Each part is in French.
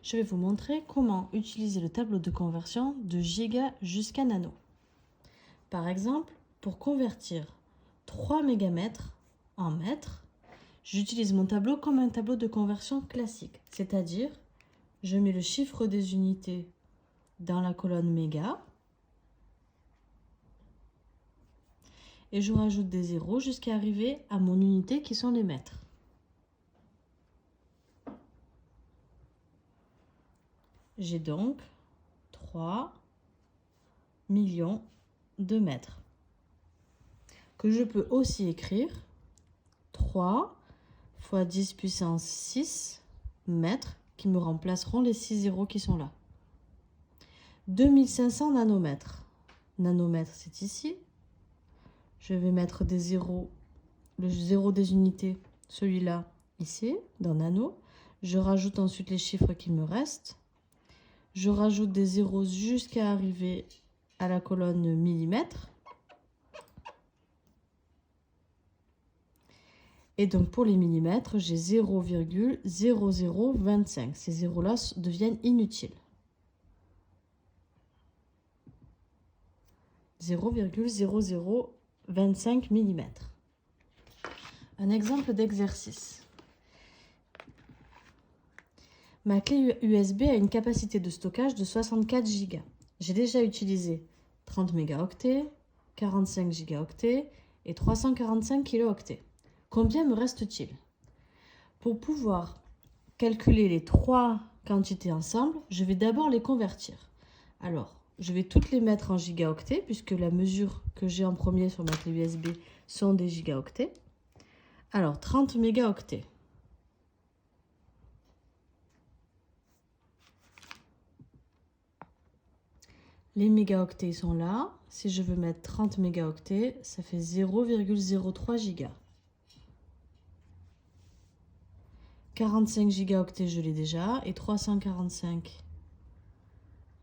je vais vous montrer comment utiliser le tableau de conversion de giga jusqu'à nano. Par exemple, pour convertir 3 mégamètres en mètres, j'utilise mon tableau comme un tableau de conversion classique, c'est-à-dire je mets le chiffre des unités dans la colonne méga et je rajoute des zéros jusqu'à arriver à mon unité qui sont les mètres. J'ai donc 3 millions de mètres, que je peux aussi écrire 3 fois 10 puissance 6 mètres, qui me remplaceront les 6 zéros qui sont là. 2500 nanomètres. Nanomètres, c'est ici. Je vais mettre des zéros, le zéro des unités, celui-là, ici, dans nano. Je rajoute ensuite les chiffres qui me restent. Je rajoute des zéros jusqu'à arriver à la colonne millimètres. Et donc pour les millimètres, j'ai 0,0025. Ces zéros-là deviennent inutiles. 0,0025 mm. Un exemple d'exercice. Ma clé USB a une capacité de stockage de 64 Go. J'ai déjà utilisé 30 mégaoctets, 45 gigaoctets et 345 kilooctets. Combien me reste-t-il? Pour pouvoir calculer les trois quantités ensemble, je vais d'abord les convertir. Alors, je vais toutes les mettre en gigaoctets, puisque la mesure que j'ai en premier sur ma clé USB sont des gigaoctets. Alors, 30 mégaoctets. Les mégaoctets sont là. Si je veux mettre 30 mégaoctets, ça fait 0,03 giga. 45 gigaoctets, je l'ai déjà, et 345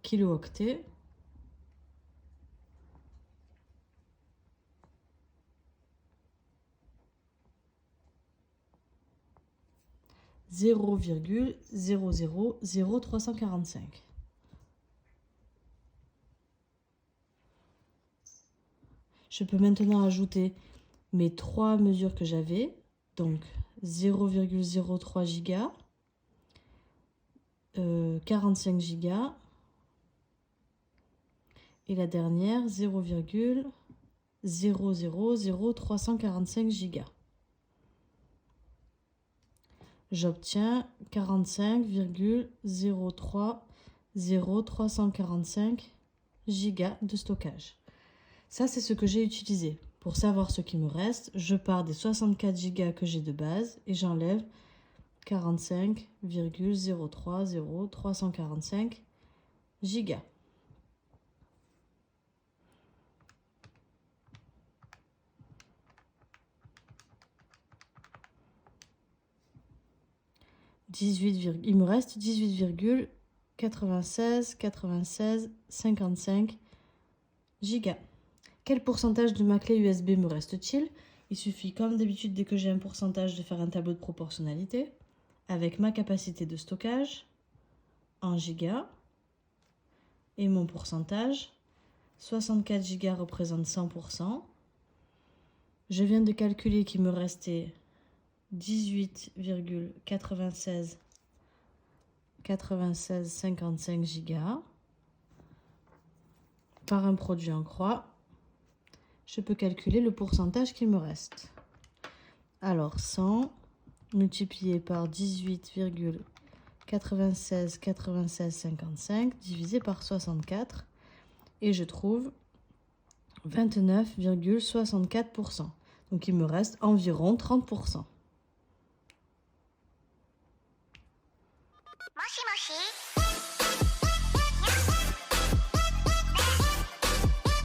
kilooctets. « 0,000345. Je peux maintenant ajouter mes trois mesures que j'avais, donc 0,03 giga, 45 giga, et la dernière 0,000345 giga. J'obtiens 45,030345 giga de stockage. Ça, c'est ce que j'ai utilisé. Pour savoir ce qui me reste, je pars des 64 gigas que j'ai de base et j'enlève 45,030345 gigas. Il me reste 18,96 gigas. Quel pourcentage de ma clé USB me reste-t-il? Il suffit, comme d'habitude, dès que j'ai un pourcentage, de faire un tableau de proportionnalité avec ma capacité de stockage en gigas et mon pourcentage. 64 gigas représente 100%. Je viens de calculer qu'il me restait 18,9655 gigas par un produit en croix. Je peux calculer le pourcentage qui me reste. Alors 100 multiplié par 18,969655 divisé par 64 et je trouve 29,64%. Donc il me reste environ 30%.